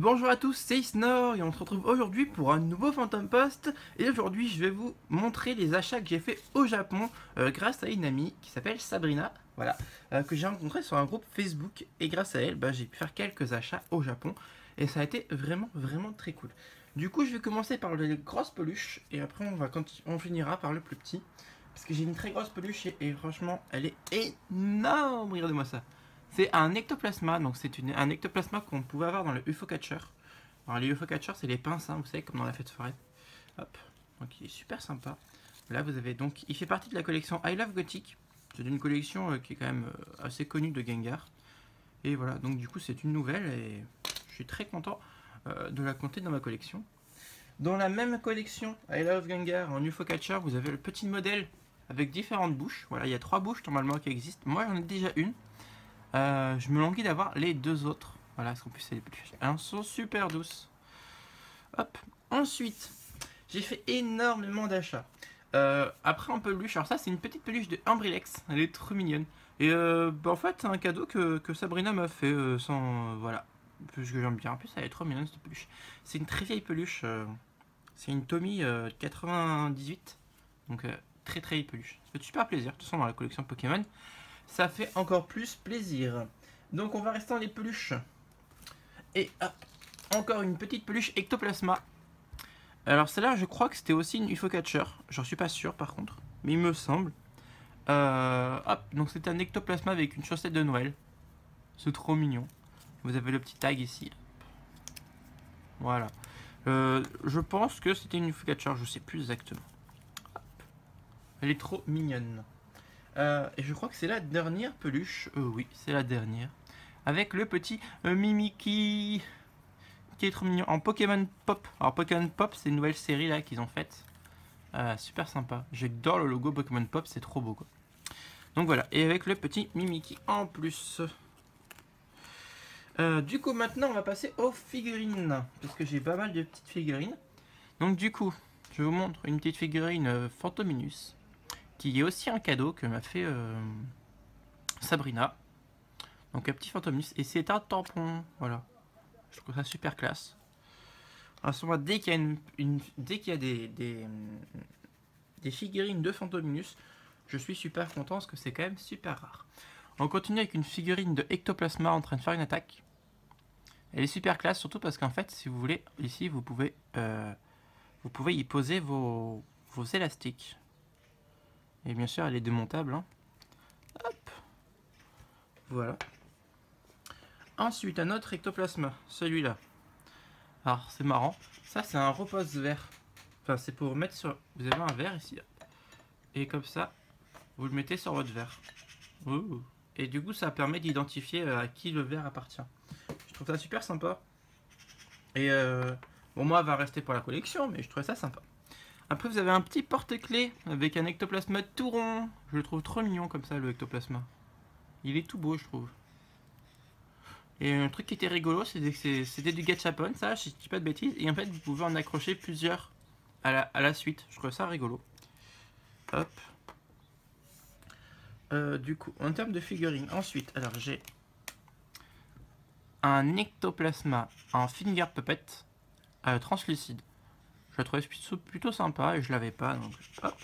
Bonjour à tous, c'est Isnor et on se retrouve aujourd'hui pour un nouveau Phantom Post. Et aujourd'hui je vais vous montrer les achats que j'ai fait au Japon grâce à une amie qui s'appelle Sabrina, voilà, que j'ai rencontrée sur un groupe Facebook. Et grâce à elle, j'ai pu faire quelques achats au Japon et ça a été vraiment très cool. Du coup je vais commencer par les grosses peluches et après on finira par le plus petit. Parce que j'ai une très grosse peluche et franchement elle est énorme, regardez-moi ça. C'est un ectoplasma, donc c'est un ectoplasma qu'on pouvait avoir dans le UFO Catcher. Alors les UFO Catcher, c'est les pinces, hein, vous savez, comme dans la fête foraine. Hop, donc il est super sympa. Là vous avez donc, il fait partie de la collection I Love Gothic. C'est une collection qui est quand même assez connue de Gengar. Et voilà, donc du coup c'est une nouvelle et je suis très content de la compter dans ma collection. Dans la même collection I Love Gengar en UFO Catcher, vous avez le petit modèle avec différentes bouches. Voilà, il y a 3 bouches normalement qui existent. Moi j'en ai déjà une. Je me languis d'avoir les 2 autres. Voilà, parce qu'en plus, elles sont super douces. Hop. Ensuite, j'ai fait énormément d'achats. Après, en peluche, alors ça, c'est une petite peluche de Ambrilex. Elle est trop mignonne. Et en fait, c'est un cadeau que Sabrina m'a fait sans. Voilà. Parce que j'aime bien. En plus, elle est trop mignonne cette peluche. C'est une très vieille peluche. C'est une Tommy 98. Donc, très vieille peluche. Ça fait super plaisir. De toute façon, dans la collection Pokémon, ça fait encore plus plaisir. Donc on va rester dans les peluches. Et encore une petite peluche ectoplasma. Alors celle-là, je crois que c'était aussi une UFO Catcher. J'en suis pas sûr par contre, mais il me semble. Donc c'est un ectoplasma avec une chaussette de Noël. C'est trop mignon. Vous avez le petit tag ici. Voilà. Je pense que c'était une UFO Catcher, je sais plus exactement. Elle est trop mignonne. Et je crois que c'est la dernière peluche. Oui, c'est la dernière. Avec le petit Mimikyu qui est trop mignon en Pokémon Pop. Alors Pokémon Pop, c'est une nouvelle série là qu'ils ont faite. Super sympa. J'adore le logo Pokémon Pop, c'est trop beau quoi. Donc voilà, et avec le petit Mimikyu en plus. Du coup maintenant on va passer aux figurines. Parce que j'ai pas mal de petites figurines. Donc du coup, je vous montre une petite figurine Phantominus. Qui est aussi un cadeau que m'a fait Sabrina. Donc un petit Phantominus. Et c'est un tampon. Voilà. Je trouve ça super classe. À ce moment, dès qu'il y a des figurines de Phantominus, je suis super content parce que c'est quand même super rare. On continue avec une figurine de Ectoplasma en train de faire une attaque. Elle est super classe, surtout parce qu'en fait, si vous voulez, ici, vous pouvez y poser vos élastiques. Et bien sûr, elle est démontable. Hein. Hop. Voilà. Ensuite, un autre ectoplasma, celui-là. Alors, c'est marrant. Ça, c'est un repose verre. Enfin, c'est pour mettre sur... Vous avez un verre ici. Et comme ça, vous le mettez sur votre verre. Ouh. Et du coup, ça permet d'identifier à qui le verre appartient. Je trouve ça super sympa. Et bon, moi, elle va rester pour la collection, mais je trouve ça sympa. Après, vous avez un petit porte-clés avec un ectoplasma tout rond. Je le trouve trop mignon comme ça, le ectoplasma. Il est tout beau, je trouve. Et un truc qui était rigolo, c'était du gachapon, ça, je dis pas de bêtises. Et en fait, vous pouvez en accrocher plusieurs à la suite. Je trouve ça rigolo. Hop. Du coup, en termes de figurines, ensuite, alors j'ai un ectoplasma en finger puppet translucide. Je la trouvais plutôt sympa et je l'avais pas, donc hop.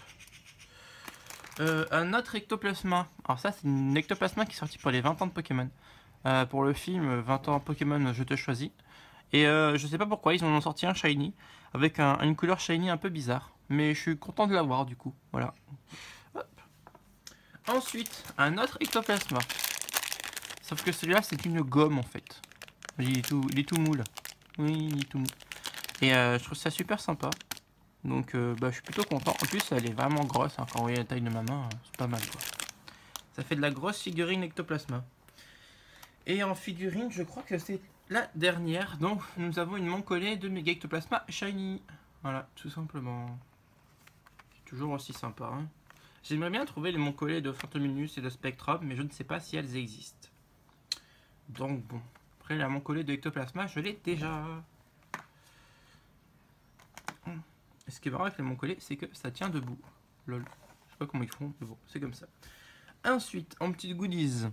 Un autre ectoplasma. Alors ça, c'est une ectoplasma qui est sortie pour les 20 ans de Pokémon. Pour le film 20 ans Pokémon, je te choisis. Et je sais pas pourquoi, ils en ont sorti un shiny avec une couleur shiny un peu bizarre. Mais je suis content de l'avoir du coup. Voilà. Hop. Ensuite, un autre ectoplasma. Sauf que celui-là, c'est une gomme en fait. Il est tout mou là. Oui, il est tout mou. Et je trouve ça super sympa. Donc je suis plutôt content. En plus, elle est vraiment grosse. Hein. Quand vous voyez la taille de ma main, c'est pas mal quoi. Ça fait de la grosse figurine ectoplasma. Et en figurine, je crois que c'est la dernière. Donc, nous avons une Moncollet de Mega Ectoplasma Shiny. Voilà, tout simplement. C'est toujours aussi sympa. Hein. J'aimerais bien trouver les Moncollets de Phantominus et de Spectrum, mais je ne sais pas si elles existent. Donc, bon. Après, la Moncollet de Ectoplasma, je l'ai déjà. Et ce qui est marrant avec les Moncollets, c'est que ça tient debout. Lol. Je sais pas comment ils font, mais bon, c'est comme ça. Ensuite, en petites goodies.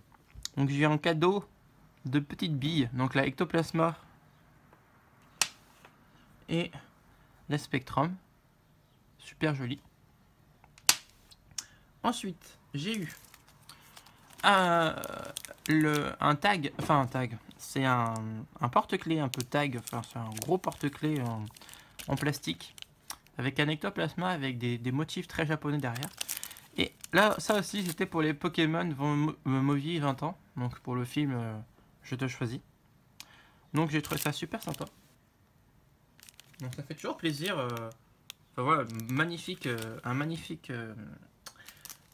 Donc, j'ai un cadeau de petites billes. Donc la ectoplasma et la Spectrum. Super joli. Ensuite, j'ai eu un tag, enfin un tag, c'est un porte-clés un peu tag, enfin c'est un gros porte-clés en plastique avec un ectoplasma avec des motifs très japonais derrière. Et là, ça aussi c'était pour les Pokémon vont Movie 20 ans, donc pour le film Je te choisis. Donc j'ai trouvé ça super sympa. Donc ça fait toujours plaisir. Enfin voilà, magnifique, un magnifique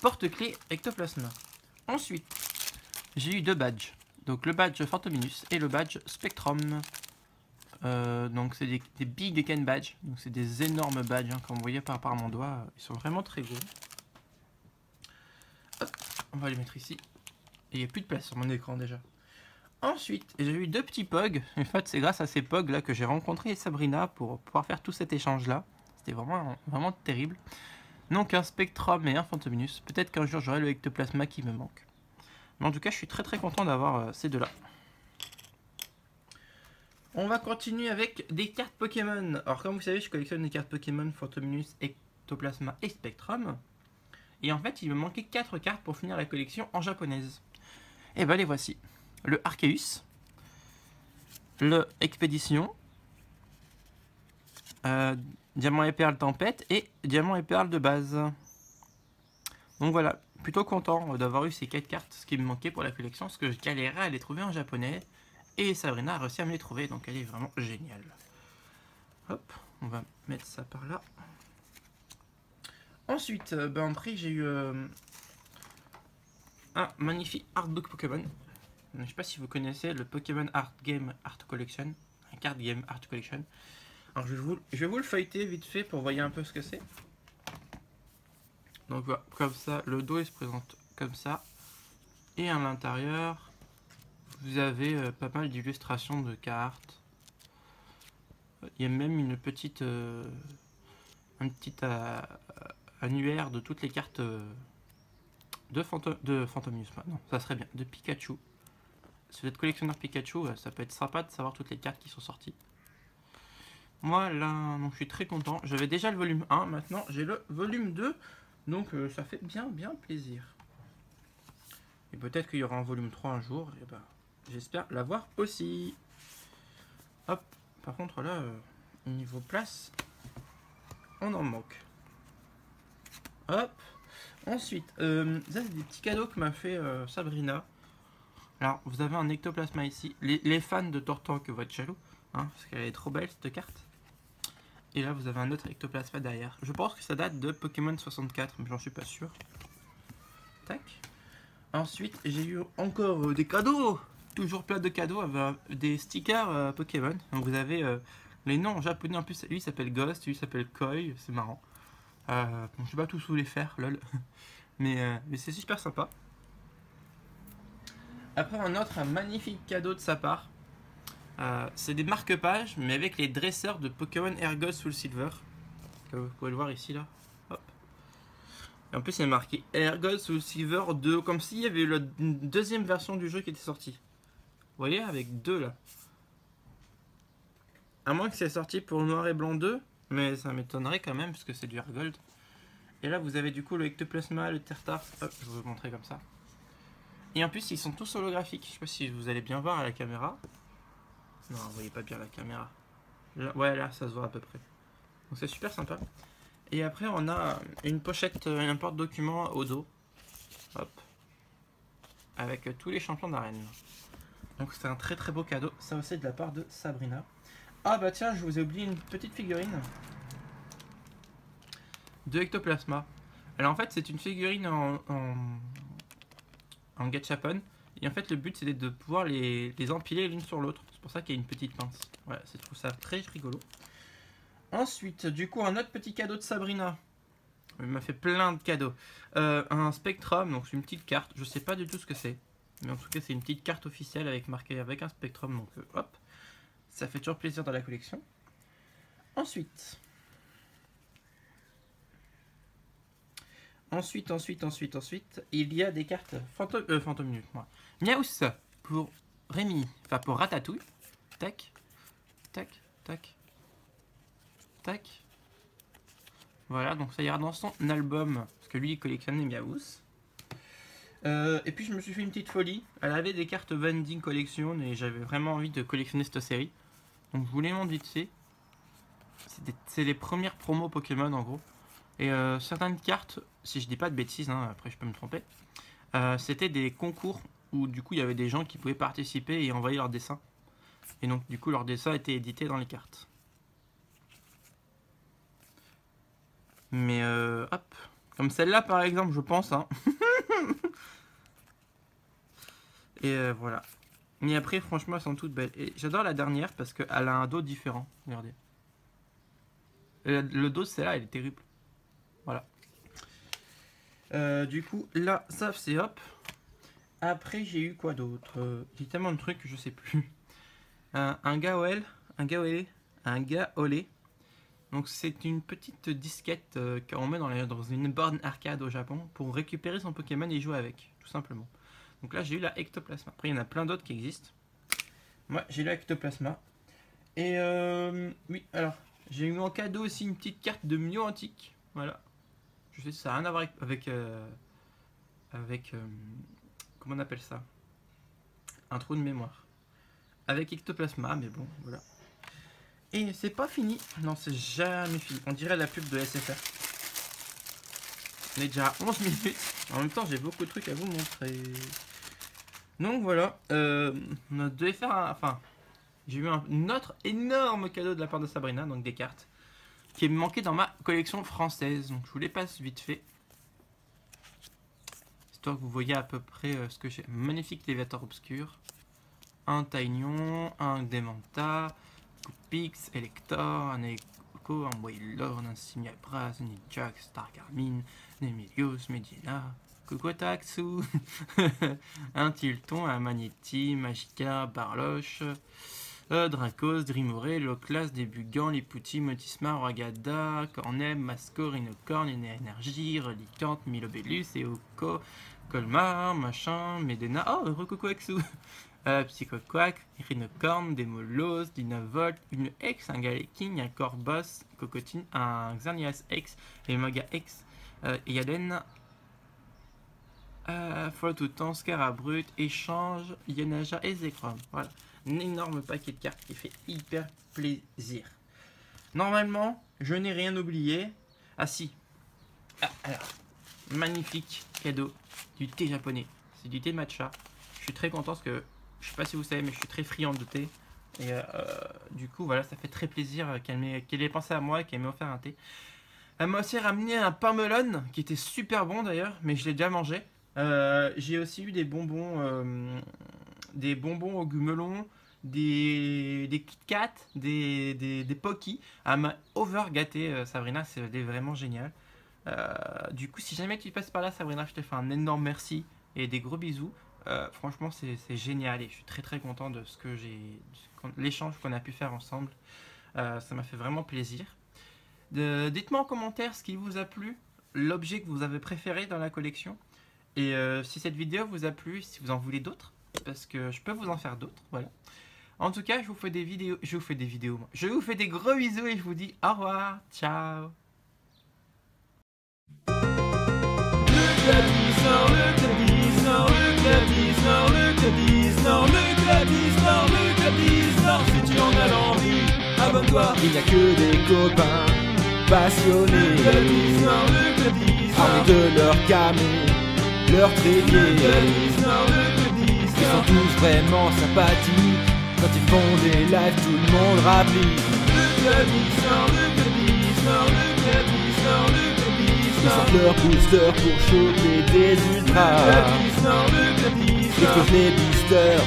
porte-clés ectoplasma. Ensuite, j'ai eu deux badges. Donc le badge Phantominus et le badge Spectrum. Donc c'est des Big Ken badges. Donc c'est des énormes badges, hein, comme vous voyez par rapport à mon doigt. Ils sont vraiment très gros. Hop, on va les mettre ici. Et il n'y a plus de place sur mon écran déjà. Ensuite, j'ai eu deux petits POG. En fait, c'est grâce à ces POG là que j'ai rencontré Sabrina pour pouvoir faire tout cet échange là. C'était vraiment terrible. Donc un Spectrum et un Phantominus. Peut-être qu'un jour j'aurai le ectoplasma qui me manque. Mais en tout cas, je suis très content d'avoir ces deux-là. On va continuer avec des cartes Pokémon. Alors comme vous savez, je collectionne des cartes Pokémon Phantominus, Ectoplasma et Spectrum. Et en fait, il me manquait 4 cartes pour finir la collection en japonaise. Et ben les voici. Le Arceus, le Expédition, Diamant et Perle Tempête et Diamant et Perle de base. Donc voilà, plutôt content d'avoir eu ces 4 cartes, ce qui me manquait pour la collection, parce que je galérais à les trouver en japonais. Et Sabrina a réussi à me les trouver, donc elle est vraiment géniale. Hop, on va mettre ça par là. Ensuite, en prix, j'ai eu un magnifique artbook Pokémon. Je ne sais pas si vous connaissez le Pokémon Art Game Art Collection. Un card game Art Collection. Alors je vais vous le feuilleter vite fait pour voir un peu ce que c'est. Donc voilà, comme ça, le dos il se présente comme ça. Et à l'intérieur, vous avez pas mal d'illustrations de cartes. Il y a même une petite, un petit annuaire de toutes les cartes de Phantominus. Non, ça serait bien, de Pikachu. Si vous êtes collectionneur Pikachu, ça peut être sympa de savoir toutes les cartes qui sont sorties. Moi là, donc je suis très content. J'avais déjà le volume 1, maintenant j'ai le volume 2. Donc ça fait bien plaisir. Et peut-être qu'il y aura un volume 3 un jour. Et ben, j'espère l'avoir aussi. Hop, par contre là, niveau place, on en manque. Hop. Ensuite, ça c'est des petits cadeaux que m'a fait Sabrina. Alors, vous avez un ectoplasma ici. Les fans de Tortank vont être jaloux, hein, parce qu'elle est trop belle cette carte. Et là, vous avez un autre ectoplasma derrière. Je pense que ça date de Pokémon 64, mais j'en suis pas sûr. Tac. Ensuite, j'ai eu encore des cadeaux. Toujours plein de cadeaux avec des stickers Pokémon. Donc vous avez les noms en japonais. En plus, lui s'appelle Ghost, lui s'appelle Koi. C'est marrant. Bon, je sais pas tous où les faire, lol. mais c'est super sympa. Après, un magnifique cadeau de sa part. C'est des marque-pages, mais avec les dresseurs de Pokémon Ergoth Soul Silver. Comme vous pouvez le voir ici, là. Hop. Et en plus, il y a marqué Ergoth Soul Silver 2, comme s'il y avait une deuxième version du jeu qui était sortie. Vous voyez, avec deux là. À moins que c'est sorti pour Noir et Blanc 2, mais ça m'étonnerait quand même, parce que c'est du Hergold. Et là, vous avez du coup le Ectoplasma, le Tertar. Hop, je vais vous montrer comme ça. Et en plus, ils sont tous holographiques. Je sais pas si vous allez bien voir à la caméra. Non, vous voyez pas bien la caméra. Là, ouais, là, ça se voit à peu près. Donc c'est super sympa. Et après, on a une pochette, un porte-document au dos. Hop. Avec tous les champions d'arène. Donc c'est un très beau cadeau. Ça aussi de la part de Sabrina. Ah bah tiens, je vous ai oublié une petite figurine de Ectoplasma. Alors en fait, c'est une figurine en gachapon. Et en fait, le but c'est de pouvoir les empiler l'une sur l'autre. C'est pour ça qu'il y a une petite pince. Voilà, je trouve ça très rigolo. Ensuite, du coup, un autre petit cadeau de Sabrina. Elle m'a fait plein de cadeaux. Un Spectrum, donc c'est une petite carte. Je sais pas du tout ce que c'est. Mais en tout cas, c'est une petite carte officielle avec marqué avec un Spectrum. Donc hop, ça fait toujours plaisir dans la collection. Ensuite, il y a des cartes Phantominus. Miaous pour Rémi, enfin pour Ratatouille. Tac, tac, tac. tac. Voilà, donc ça ira dans son album, parce que lui il collectionne les Miaous. Et puis je me suis fait une petite folie. Elle avait des cartes Vending Collection et j'avais vraiment envie de collectionner cette série. Donc je vous les montre vite fait. C'est les premières promos Pokémon en gros. Et certaines cartes, si je dis pas de bêtises, hein, après je peux me tromper, c'était des concours où du coup il y avait des gens qui pouvaient participer et envoyer leurs dessins. Et donc du coup leurs dessins étaient édités dans les cartes. Mais hop, comme celle-là par exemple je pense, hein. Et voilà. Mais après franchement elles sont toutes belles. Et j'adore la dernière parce qu'elle a un dos différent, regardez. Le dos de celle-là elle est terrible. Voilà. Du coup là ça c'est hop. Après j'ai eu quoi d'autre? J'ai tellement de trucs que je sais plus. Un gaolé. Donc c'est une petite disquette qu'on met dans une borne arcade au Japon pour récupérer son Pokémon et jouer avec, tout simplement. Donc là j'ai eu la Ectoplasma. Après il y en a plein d'autres qui existent. Moi j'ai eu la Ectoplasma. Et oui, alors j'ai eu en cadeau aussi une petite carte de Mew antique. Voilà. Je sais ça n'a rien à voir avec comment on appelle ça? Un trou de mémoire. Avec Ectoplasma, mais bon, voilà. Et c'est pas fini. Non, c'est jamais fini. On dirait la pub de SFR. On est déjà à 11 minutes. En même temps, j'ai beaucoup de trucs à vous montrer. Donc voilà. On devait faire un... Enfin, j'ai eu un autre énorme cadeau de la part de Sabrina, donc des cartes, qui me manquait dans ma collection française. Donc je vous les passe vite fait. Histoire que vous voyez à peu près ce que j'ai. Magnifique Léviator Obscur. Un Taignon, un Dementa, Pix, Elector, un Echo, un Wailord, un Simiabras, un Nijax, Star Carmine, Nemilius, Medina, Kokotaxu, un Tilton, un Magnéti, Magica, Barloche, Dracos, Dreamoré, Loclas, Débugant, Liputi, Motisma, Ragada, Cornem, Masco, Rhinocorn, Énergie, Relicante, Milobellus, Eoko, Colmar, Machin, Medena, oh, Rokokoexu, Psychoquack, Rhinocorn, Demolos, Dinavolt, une X, un Galeking, un Corboss, Cocotine, un Xerneas X, et Maga X, Yaden, Flottoutan, Scarabrut, Échange, Yenaja et Zekrom. Voilà, un énorme paquet de cartes qui fait hyper plaisir. Normalement, je n'ai rien oublié. Ah si. Ah, alors, magnifique cadeau du thé japonais. C'est du thé matcha. Je suis très content parce que je sais pas si vous savez, mais je suis très friand de thé. Et du coup, voilà, ça fait très plaisir qu'elle ait pensé à moi et qu'elle m'ait offert un thé. Elle m'a aussi ramené un pain melon qui était super bon d'ailleurs, mais je l'ai déjà mangé. J'ai aussi eu des bonbons au melon, des Kit Kat, des Pocky. Elle m'a over gâté, Sabrina, c'était vraiment génial. Du coup, si jamais tu passes par là, Sabrina, je te fais un énorme merci et des gros bisous. Franchement c'est génial et je suis très content de ce que l'échange qu'on a pu faire ensemble. Ça m'a fait vraiment plaisir. Dites-moi en commentaire ce qui vous a plu, l'objet que vous avez préféré dans la collection, et si cette vidéo vous a plu, si vous en voulez d'autres, parce que je peux vous en faire d'autres. Voilà. En tout cas je vous fais des vidéos, je vous fais des gros bisous et je vous dis au revoir, ciao. Si tu en as l'envie, abonne-toi. Il n'y a que des copains passionnés, armés de leur camé, leur trépied. Ils sont tous vraiment sympathiques. Quand ils font des lives, tout le monde rapplique. Ils sortent leur booster pour choper des ultras. Ils explosent les boosters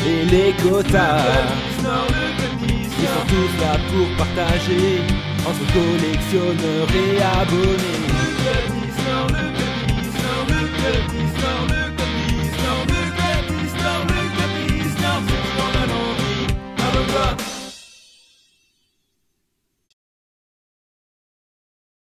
et les quotas. Ils sont tous là pour partager entre collectionneurs et abonnés.